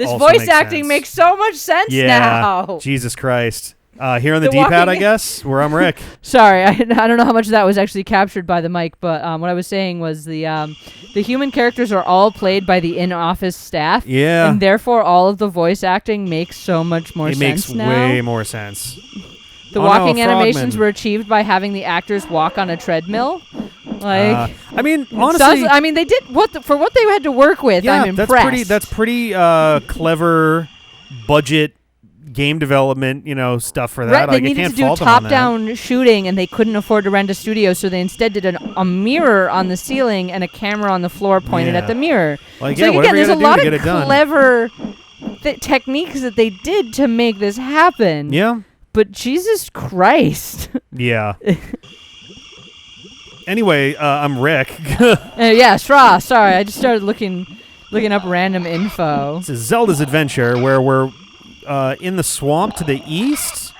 This also voice makes acting sense. makes so much sense now. Jesus Christ. Here on the The D-pad, walking- I guess, where I'm Rick. Sorry, I don't know how much of that was actually captured by the mic, but what I was saying was the human characters are all played by the in-office staff. Yeah. And therefore, all of the voice acting makes so much more sense now. It makes way more sense. The Oh, walking no, animations Frogman. were achieved by having the actors walk on a treadmill. Like, I mean, honestly, they did for what they had to work with. yeah, I'm impressed. that's pretty clever budget game development, stuff for that. Right, they Like, I needed can't to do fault them on that. top-down shooting, and they couldn't afford to rent a studio, so they instead did a mirror on the ceiling and a camera on the floor pointed Yeah. at the mirror. Like, So yeah, again, whatever you there's a gotta do lot to of get it done. clever techniques that they did to make this happen. Yeah. But Jesus Christ. Yeah. Anyway, I'm Rick. Yeah, Straw. Sorry, I just started looking up random info. This is Zelda's Adventure, where we're in the swamp to the east.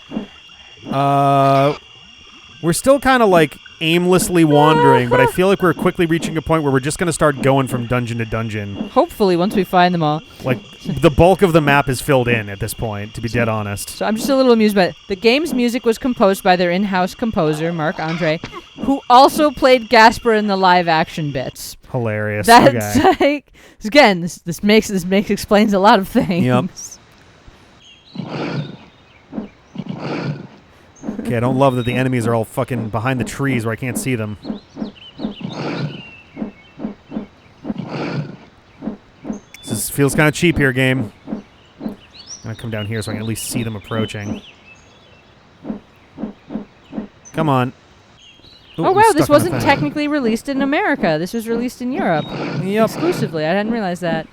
We're still kind of like aimlessly wandering, but I feel like we're quickly reaching a point where we're just going to start going from dungeon to dungeon. Hopefully, once we find them all. Like, the bulk of the map is filled in at this point, to be dead honest. So I'm just a little amused by it. The game's music was composed by their in-house composer, Marc Andre, who also played Gasper in the live-action bits. Hilarious. That's Okay. like, again, this explains a lot of things. Yep. Okay, I don't love that the enemies are all fucking behind the trees where I can't see them. This feels kind of cheap here, game. I'm gonna come down here so I can at least see them approaching. Come on. Ooh, Oh I'm wow, stuck this on a wasn't thing. technically released in America. This was released in Europe Yep. exclusively. I didn't realize that.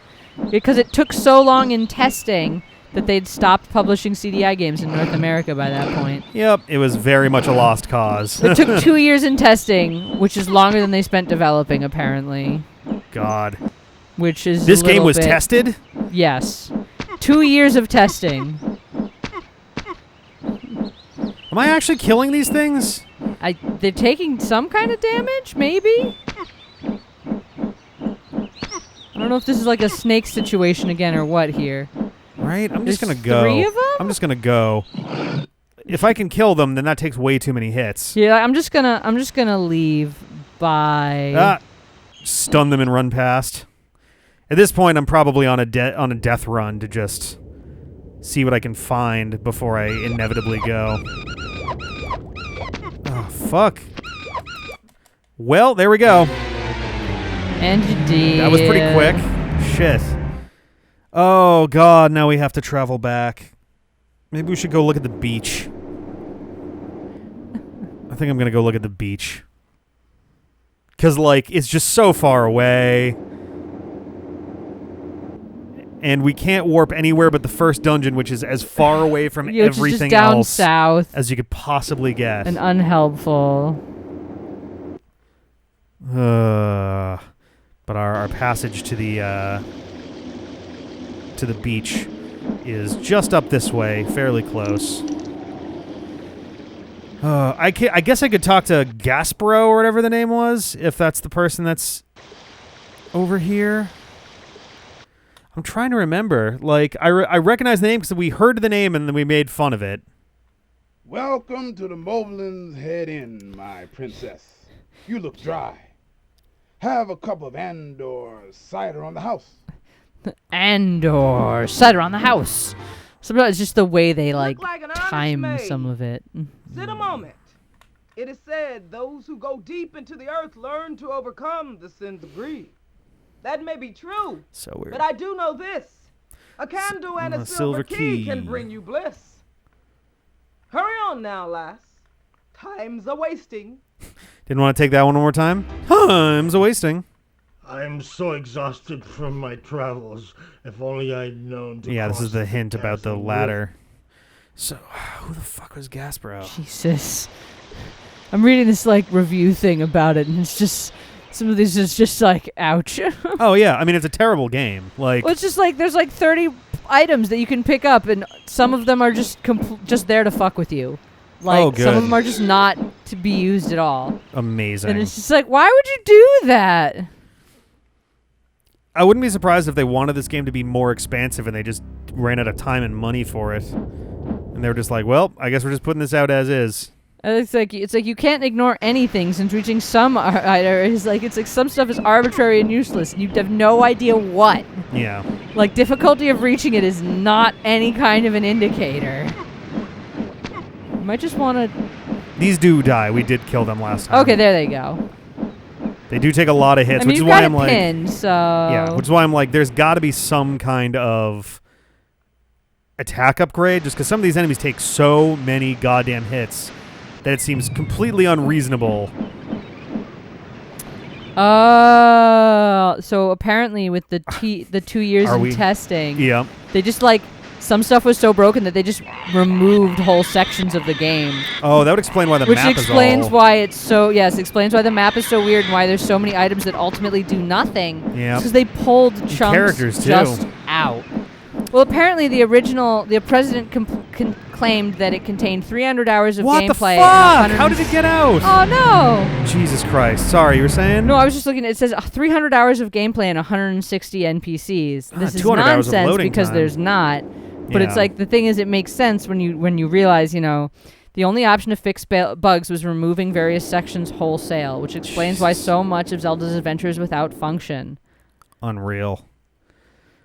Because it took so long in testing that they'd stopped publishing CDI games in North America by that point. Yep, it was very much a lost cause. It took 2 years in testing, which is longer than they spent developing, apparently. God. Which is This a game little was bit- tested? Yes. 2 years of testing. Am I actually killing these things? They're taking some kind of damage, maybe? I don't know if this is like a snake situation again or what here. Right? I'm just There's gonna go. 3 of them? I'm just gonna go. If I can kill them, then that takes way too many hits. Yeah, I'm just gonna leave by Stun them and run past. At this point, I'm probably on a death run to just see what I can find before I inevitably go. Oh, fuck. Well, there we go. And you did. That was pretty quick. Shit. Oh, God, now we have to travel back. Maybe we should go look at the beach. I think I'm going to go look at the beach. Because, like, it's just so far away. And we can't warp anywhere but the first dungeon, which is as far away from Yeah, which is everything just down else south as you could possibly get. and unhelpful. But our passage to the beach is just up this way, fairly close. I guess I could talk to Gasparo or whatever the name was, if that's the person that's over here. I'm trying to remember. Like, I recognize the name because we heard the name and then we made fun of it. Welcome to the Moblins Head Inn, my princess. You look dry. Have a cup of Andor cider on the house. Andor cider on the house. Sometimes it's just the way they Look like an honest time maid. some of it. Sit a moment. It is said those who go deep into the earth learn to overcome the sins of greed. That may be true, So weird. but I do know this. A candle and a silver key can bring you bliss. Hurry on now, lass. Time's a-wasting. Didn't want to take that one more time? Time's a wasting. I'm so exhausted from my travels. If only I'd known to Yeah, this cross is the hint about the chasm ladder. So, who the fuck was Gasparo? Jesus. I'm reading this like review thing about it, and it's just some of these is just like ouch. Oh yeah, I mean it's a terrible game. Like, Well, it's just like there's like 30 items that you can pick up, and some of them are just just there to fuck with you. Like Oh, good. some of them are just not to be used at all. amazing. And it's just like, why would you do that? I wouldn't be surprised if they wanted this game to be more expansive and they just ran out of time and money for it. And they were just like, well, I guess we're just putting this out as is. It's like you can't ignore anything since reaching some it's like some stuff is arbitrary and useless. And you have no idea what. Yeah. Like difficulty of reaching it is not any kind of an indicator. You might just want to. These do die. We did kill them last time. Okay, there they go. They do take a lot of hits, I mean, which is you've why got I'm it like, pinned, so yeah, which is why I'm like, there's got to be some kind of attack upgrade, just because some of these enemies take so many goddamn hits that it seems completely unreasonable. So apparently with the 2 years in testing, Yeah. they just like some stuff was so broken that they just removed whole sections of the game. Oh, that would explain why the Which map explains is all... why it's so. Yes, explains why the map is so weird and why there's so many items that ultimately do nothing. Yeah. Because they pulled chunks characters, too. just out. Well, apparently the president claimed that it contained 300 hours of What the gameplay. fuck? How did it get out? Oh no! Jesus Christ! Sorry, you were saying? No, I was just looking. It says 300 hours of gameplay and 160 NPCs. This is 200 hours of nonsense loading because time. there's not. But it's Yeah. like the thing is, it makes sense when you realize, the only option to fix bugs was removing various sections wholesale, which explains why so much of Zelda's adventure is without function. Unreal.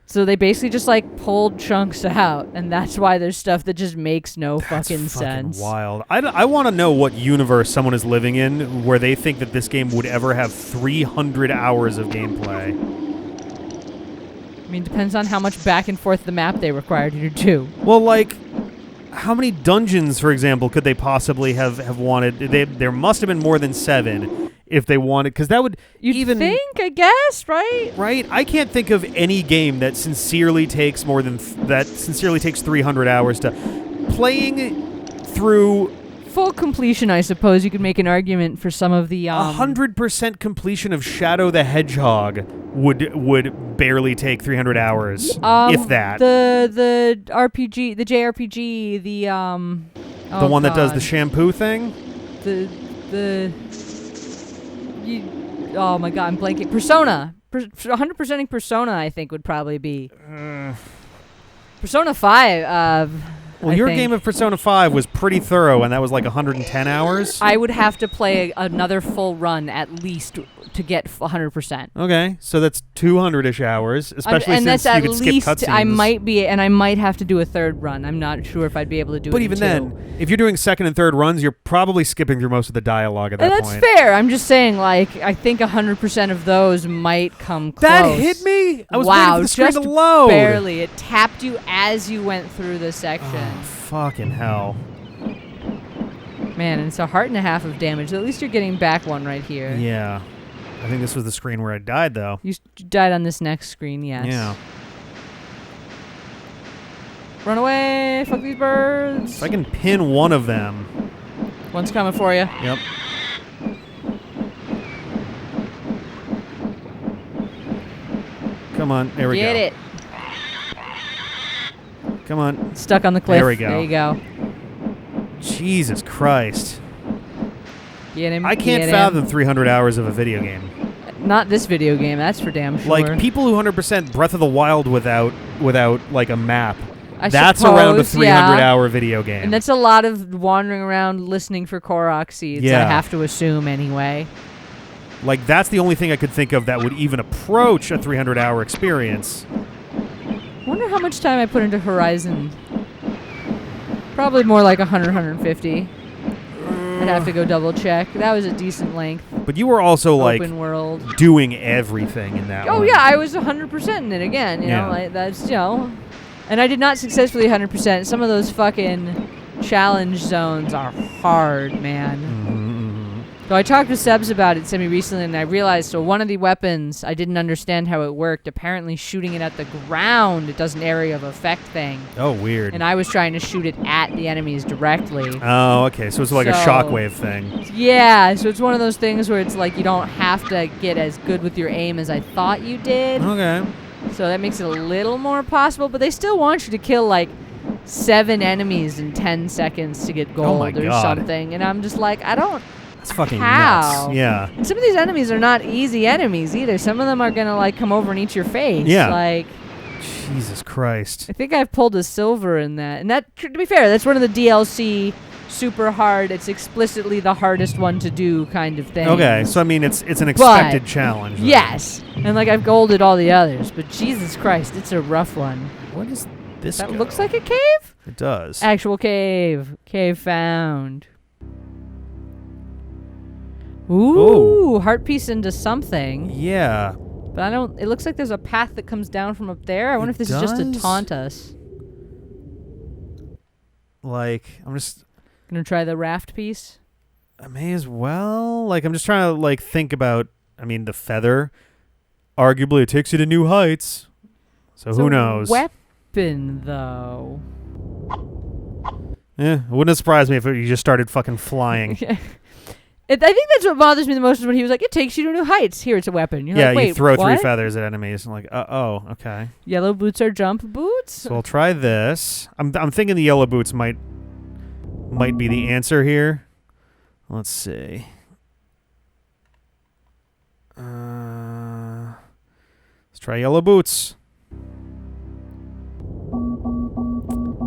So they basically just like pulled chunks out, and that's why there's stuff that just makes no fucking sense. Wild. I want to know what universe someone is living in where they think that this game would ever have 300 hours of gameplay. I mean, depends on how much back and forth the map they required you to do. Well, like, how many dungeons, for example, could they possibly have wanted? There must have been more than 7 if they wanted, because that would You'd think, I guess, right? Right? I can't think of any game that sincerely takes more than sincerely takes 300 hours to playing through. Full completion, I suppose you could make an argument for some of the 100% completion of Shadow the Hedgehog would barely take 300 hours, if that. The RPG, the JRPG, the one that does the shampoo thing. Oh my god, I'm blanking. Persona. 100%ing Persona, I think, would probably be. Persona 5. Well, your game of Persona 5 was pretty thorough, and that was like 110 hours. I would have to play another full run at least to get 100%. Okay, so that's 200-ish hours, especially and since that's you could skip cutscenes. I might have to do a third run. I'm not sure if I'd be able to do it. But even then, if you're doing second and third runs, you're probably skipping through most of the dialogue at that point. That's fair. I'm just saying, like, I think 100% of those might come close. That hit me? I was waiting for the screen to load. Barely. It tapped you as you went through the section. Oh, fucking hell. Man, and it's a heart and a half of damage. At least you're getting back one right here. Yeah. I think this was the screen where I died, though. You died on this next screen, yes. Yeah. Run away! Fuck these birds! If I can pin one of them. One's coming for you. Yep. Come on. There we go. Get it. Come on. Stuck on the cliff. There we go. There you go. Jesus Christ. Get him. I can't fathom 300 hours of a video game. Not this video game, that's for damn sure. Like, people who 100% Breath of the Wild without like, a map. That's around a 300-hour video game. And that's a lot of wandering around listening for Korok seeds, I have to assume anyway. Like, that's the only thing I could think of that would even approach a 300-hour experience. I wonder how much time I put into Horizon. Probably more like 100, 150. I'd have to go double check. That was a decent length. But you were also open world. Doing everything in that one. Oh yeah, I was 100% in it again. You know, like that's and I did not successfully 100%. Some of those fucking challenge zones are hard, man. Mm-hmm. So I talked to Sebs about it semi-recently, and I realized, so one of the weapons, I didn't understand how it worked. Apparently shooting it at the ground, it does an area of effect thing. Oh, weird. And I was trying to shoot it at the enemies directly. Oh, okay. So it's like a shockwave thing. Yeah, so it's one of those things where it's like you don't have to get as good with your aim as I thought you did. Okay. So that makes it a little more possible, but they still want you to kill like 7 enemies in 10 seconds to get gold or something. And I'm just like, I don't That's fucking How? nuts. Yeah. And some of these enemies are not easy enemies either. Some of them are gonna like come over and eat your face. Yeah. Like, Jesus Christ. I think I've pulled a silver in that. And that, to be fair, that's one of the DLC super hard. It's explicitly the hardest one to do kind of thing. Okay, so I mean, it's an expected challenge. Then. Yes. And like I've golded all the others, but Jesus Christ, it's a rough one. What is this? That go? looks like a cave? It does. Actual cave. Cave found. Ooh, heart piece into something. Yeah. But I don't. It looks like there's a path that comes down from up there. I wonder if this is just to taunt us. Like, I'm just Gonna try the raft piece. I may as well. Like, I'm just trying to like think about. I mean, the feather. Arguably, it takes you to new heights. So who knows? Weapon though. It wouldn't have surprised me if you just started fucking flying. I think that's what bothers me the most is when he was like, "It takes you to new heights. Here, it's a weapon." You're like, wait, you throw what? 3 feathers at enemies. I'm like, oh, okay. Yellow boots are jump boots. So I'll try this. I'm thinking the yellow boots might be the answer here. Let's see. Let's try yellow boots.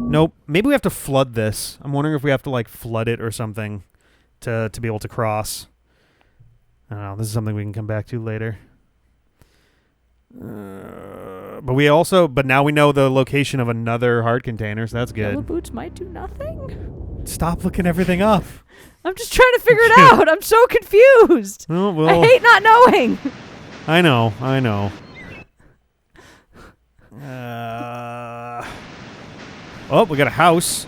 Nope. Maybe we have to flood this. I'm wondering if we have to like flood it or something to be able to cross. I don't know. This is something we can come back to later. But now we know the location of another heart container, so that's good. Yellow boots might do nothing. Stop looking everything up. I'm just trying to figure it out. I'm so confused. Well, I hate not knowing. I know. Oh, we got a house.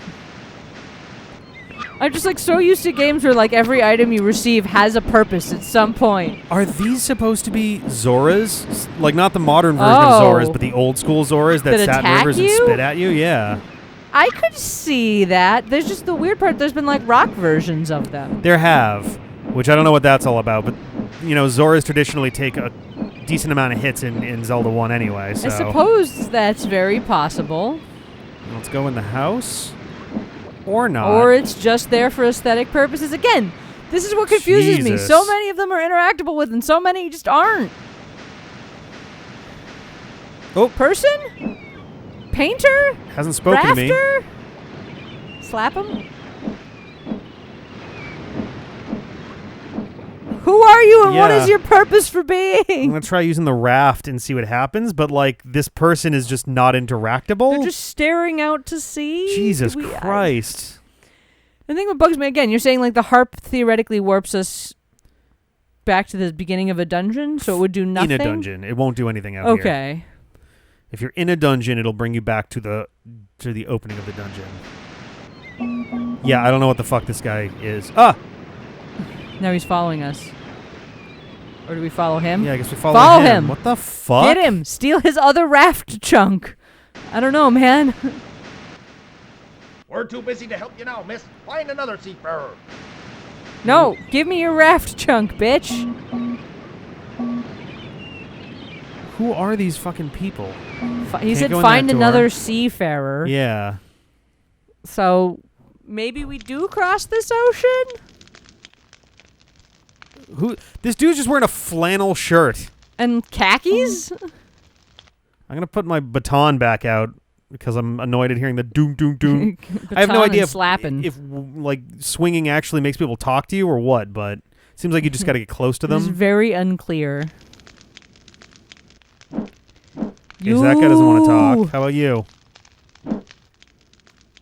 I'm just like so used to games where like every item you receive has a purpose at some point. Are these supposed to be Zoras? Like not the modern version of Zoras, but the old school Zoras that sat in rivers and spit at you? Yeah. I could see that. There's just the weird part. There's been like rock versions of them. There have, which I don't know what that's all about, but you know, Zoras traditionally take a decent amount of hits in Zelda 1 anyway, so. I suppose that's very possible. Let's go in the house. Or not. Or it's just there for aesthetic purposes. Again, this is what confuses me. Jesus. So many of them are interactable with, and so many just aren't. Oh. Person? Painter? Hasn't spoken to me. Rafter? Slap him? Who are you and what is your purpose for being? I'm going to try using the raft and see what happens, but like this person is just not interactable. They're just staring out to sea? Jesus Christ. The thing that bugs me, again, you're saying like the harp theoretically warps us back to the beginning of a dungeon, so it would do nothing? In a dungeon. It won't do anything out here. Okay. If you're in a dungeon, it'll bring you back to the opening of the dungeon. Yeah, I don't know what the fuck this guy is. Ah! Now he's following us. Or do we follow him? Yeah, I guess we follow him. What the fuck? Get him! Steal his other raft chunk! I don't know, man. We're too busy to help you now, miss. Find another seafarer. No, give me your raft chunk, bitch. Who are these fucking people? He said go in find that door. another seafarer. Yeah. So maybe we do cross this ocean? This dude's just wearing a flannel shirt. And khakis? I'm gonna put my baton back out because I'm annoyed at hearing the doom doom doom. I have no idea if like swinging actually makes people talk to you or what, but it seems like you just gotta get close to them. It's very unclear. That guy doesn't want to talk. How about you?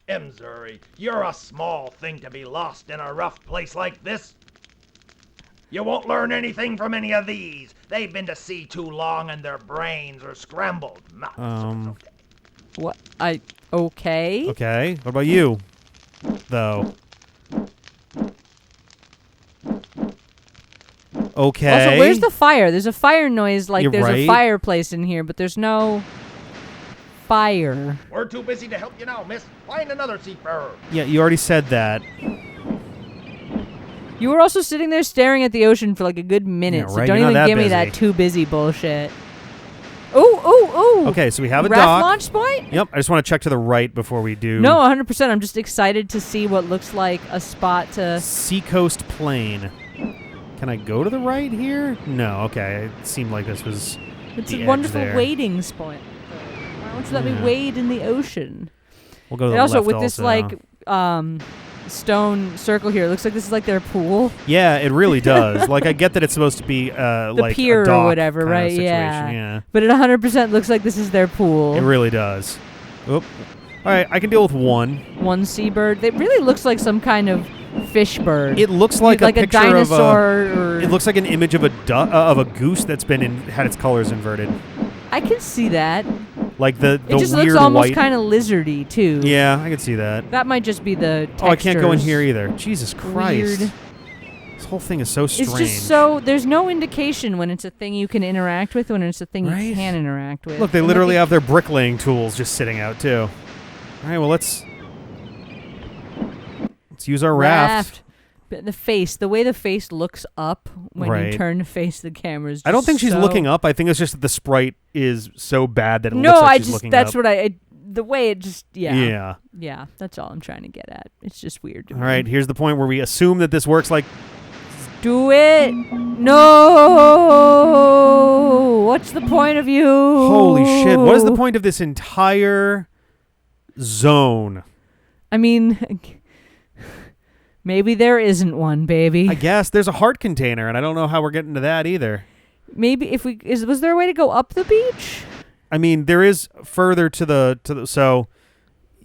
Missouri, you're a small thing to be lost in a rough place like this. You won't learn anything from any of these. They've been to sea too long and their brains are scrambled. What? Okay. Okay. What about you, though? Okay. Also, where's the fire? There's a fire noise like there's right. a fireplace in here, but there's no fire. We're too busy to help you now, miss. Find another seafarer. Yeah, you already said that. You were also sitting there staring at the ocean for like a good minute, Yeah, so right, don't you're even not that give me busy. that too busy bullshit. Ooh. Okay, so we have a raft dock. launch point? Yep, I just want to check to the right before we do. No, 100%. I'm just excited to see what looks like a spot to... Seacoast Plain. Can I go to the right here? No. Okay. It seemed like this was. It's the a edge wonderful there. wading spot. Why don't you let me wade in the ocean? We'll go to And the also left with this stone circle here, it looks like this is like their pool. Yeah, it really does. Like, I get that it's supposed to be like pier a dock or whatever, kind of right? situation. Yeah. But it 100% looks like this is their pool. It really does. Oop. All right, I can deal with one. One seabird. It really looks like some kind of fish bird. It looks like a picture dinosaur. Or it looks like an image of a goose that's been had its colors inverted. I can see that. Like the It just weird looks almost white. kind of lizardy too. Yeah, I can see that. That might just be the textures. Oh, I can't go in here either. Jesus Christ. Weird. This whole thing is so strange. It's just so there's no indication when it's a thing you can interact with, when it's a thing Right? you can interact with. Look, they And literally have their bricklaying tools just sitting out too. All right, well let's use our raft. But the way the face looks up when Right. you turn to face the camera is just I don't think she's so- looking up. I think it's just that the sprite is so bad that it No, looks like I she's just looking that's up. what the way it just Yeah. Yeah, that's all I'm trying to get at. It's just weird to All me. right, here's the point where we assume that this works like Do it. No. What's the point of you? holy shit. What is the point of this entire zone? I mean, maybe there isn't one, baby. I guess there's a heart container, and I don't know how we're getting to that either. Maybe if was there a way to go up the beach? I mean, there is further to the so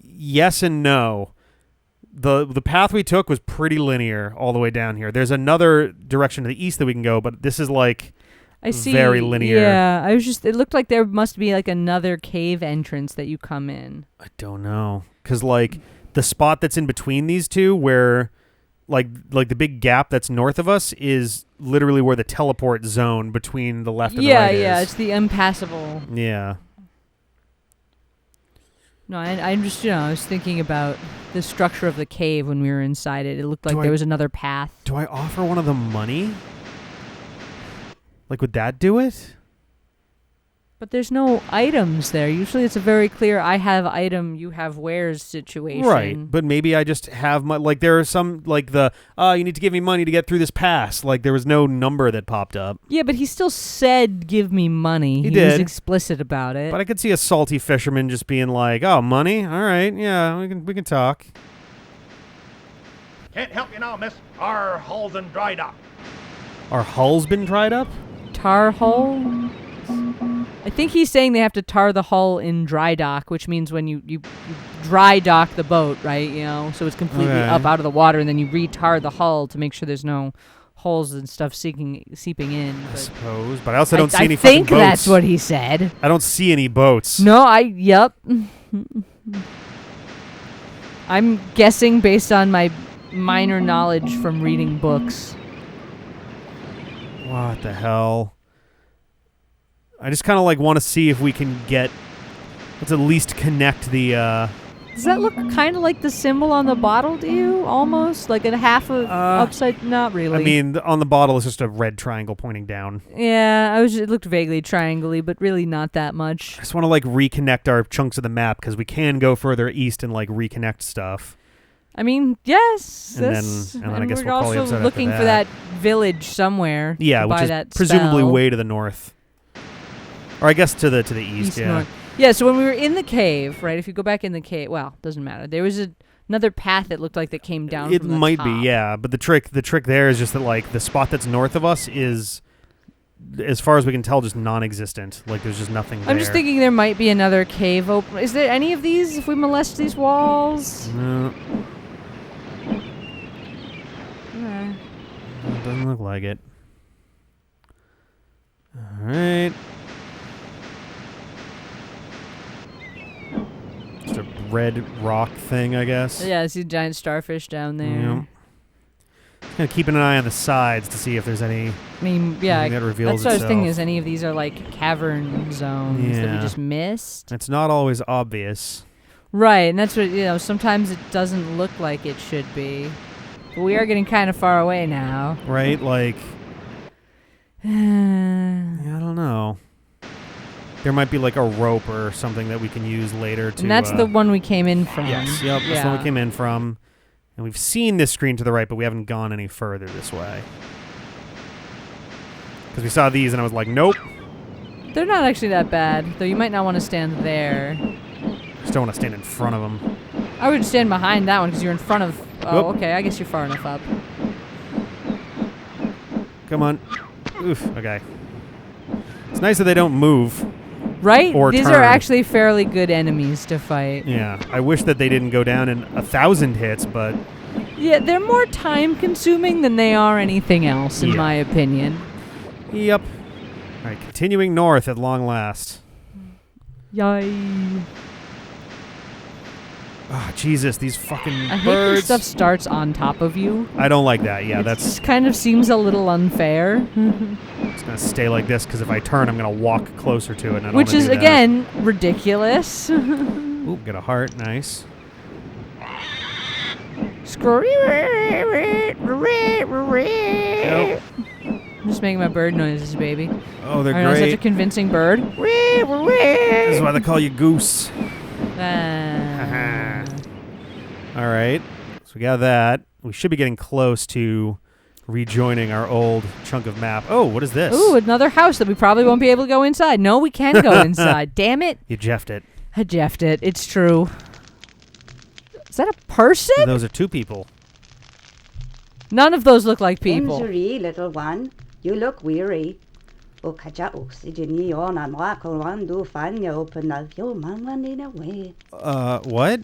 yes and no. The path we took was pretty linear all the way down here. There's another direction to the east that we can go, but this is like I see. very linear. Yeah, it looked like there must be like another cave entrance that you come in. I don't know, because like the spot that's in between these two, where like the big gap that's north of us, is literally where the teleport zone between the left and the right is. Yeah, it's the impassable. Yeah. No, I'm just, I was thinking about the structure of the cave when we were inside it. It looked like Do there I- was another path. Do I offer one of them money? Like, would that do it? But there's no items there. Usually it's a very clear I have item, you have wares situation. Right, but maybe I just have my, like, there are some, like, you need to give me money to get through this pass. Like, there was no number that popped up. Yeah, but he still said give me money. He was did. explicit about it. But I could see a salty fisherman just being like, oh, money? All right, yeah, we can talk. Can't help you now, miss. Our hull's in dry dock. Our hull's been dried up? Tar hull? I think he's saying they have to tar the hull in dry dock, which means when you dry dock the boat, right? So it's completely Okay. up out of the water, and then you re-tar the hull to make sure there's no holes and stuff seeping in. I But suppose, but I also don't see any I fucking think boats. that's what he said. I don't see any boats. No, yep. I'm guessing based on my minor knowledge from reading books. What the hell? I just kind of like want to see if we can let's at least connect the Does that look kind of like the symbol on the bottle to you? Almost? Like a half of upside? Not really. I mean, on the bottle is just a red triangle pointing down. Yeah, it looked vaguely triangle-y, but really not that much. I just want to like reconnect our chunks of the map because we can go further east and like reconnect stuff. I mean, yes. And then I guess we're we'll call the also episode after looking for that village somewhere. Yeah, to which buy is that presumably spell. way to the north, or I guess to the east. East Yeah. north. Yeah, so when we were in the cave, right? If you go back in the cave, well, doesn't matter. There was another path that looked like that came down. It from the might top. be, yeah. But the trick there is just that like the spot that's north of us is, as far as we can tell, just non-existent. Like there's just nothing there. I'm just thinking there might be another cave open. Is there any of these if we molest these walls? No. It doesn't look like it. All right. Just a red rock thing, I guess. Yeah, I see a giant starfish down there. Yeah. Just gonna keep an eye on the sides to see if there's any. I mean, yeah, Anything that reveals that's what I was thinking. itself. Is any of these are like cavern zones that we Yeah. just missed? It's not always obvious. Right, and that's what sometimes it doesn't look like it should be. But we are getting kind of far away now. Right? Like, yeah, I don't know. There might be like a rope or something that we can use later to. And that's the one we came in from. Yes. Yep. That's the one we came in from, and we've seen this screen to the right, but we haven't gone any further this way. Because we saw these and I was like, nope. They're not actually that bad, though you might not want to stand there. Just don't want to stand in front of them. I would stand behind that one because you're in front of... Oh, Whoop. okay. I guess you're far enough up. Come on. Oof, okay. It's nice that they don't move. Right? Or These turn. are actually fairly good enemies to fight. Yeah, I wish that they didn't go down in 1,000 hits, but... Yeah, they're more time-consuming than they are anything else, in my opinion. Yep. All right, continuing north at long last. Yay. Oh, Jesus, these fucking I hate when birds. stuff starts on top of you. I don't like that. Yeah, It that's... just kind of seems a little unfair. I'm just going to stay like this, because if I turn, I'm going to walk closer to it. And I don't Which wanna is, do that. again, ridiculous. Ooh, get a heart. Nice. Nope. I'm just making my bird noises, baby. Oh, they're Aren't I such a great. convincing bird? This is why they call you Goose. Ah. All right. So we got that. We should be getting close to rejoining our old chunk of map. Oh, what is this? Ooh, another house that we probably won't be able to go inside. No, we can go inside. Damn it. You jeffed it. I jeffed it. It's true. Is that a person? Those are two people. None of those look like people. Injury, little one. You look weary. Okaja oxygen yon and wakalwandu fanya open up your man running away. What?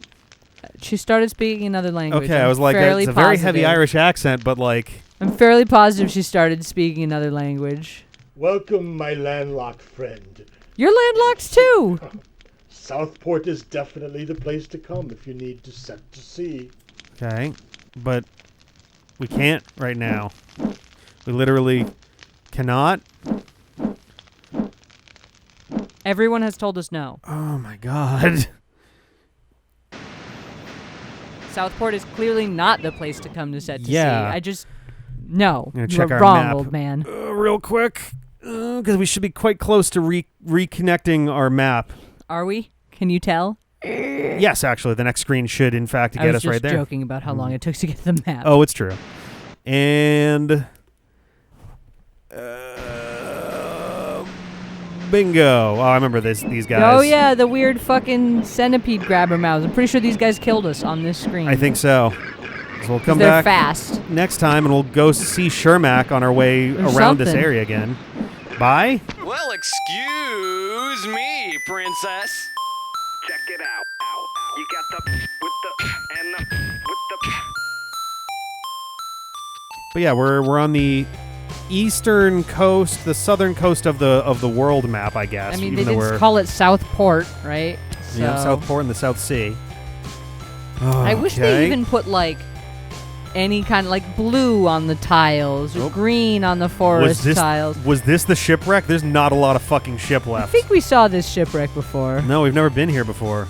She started speaking another language. Okay, I was like, fairly it's a very heavy positive. Irish accent, but like... I'm fairly positive she started speaking another language. Welcome, my landlocked friend. You're landlocked too. Southport is definitely the place to come if you need to set to sea. Okay, but we can't right now. We literally cannot. Everyone has told us no. Oh my god. Southport is clearly not the place to come to set to Yeah. sea. I just... No. I'm gonna You check are our wrong, map. old man. Real quick, because we should be quite close to reconnecting our map. Are we? Can you tell? Yes, actually, the next screen should, in fact, I get was us just right there. joking about how long it took to get the map. Oh, it's true. And bingo. Oh, I remember these guys. Oh, yeah, the weird fucking centipede grabber mouths. I'm pretty sure these guys killed us on this screen. I think so. So we'll come they're back fast. next time, and we'll go see Shermack on our way Or around this something. area again. Bye. Well, excuse me, princess. Check it out. You got the with the and the with the. But yeah, we're on the eastern coast, the southern coast of the world map, I guess. I mean, even they though did we're call it Southport, right? yeah, So- Southport and the South Sea. I wish they Okay. even put, like, any kind of, like, blue on the tiles or Nope. green on the forest tiles. Was this the shipwreck? There's not a lot of fucking ship I left. think we saw this shipwreck before. No, we've never been here before.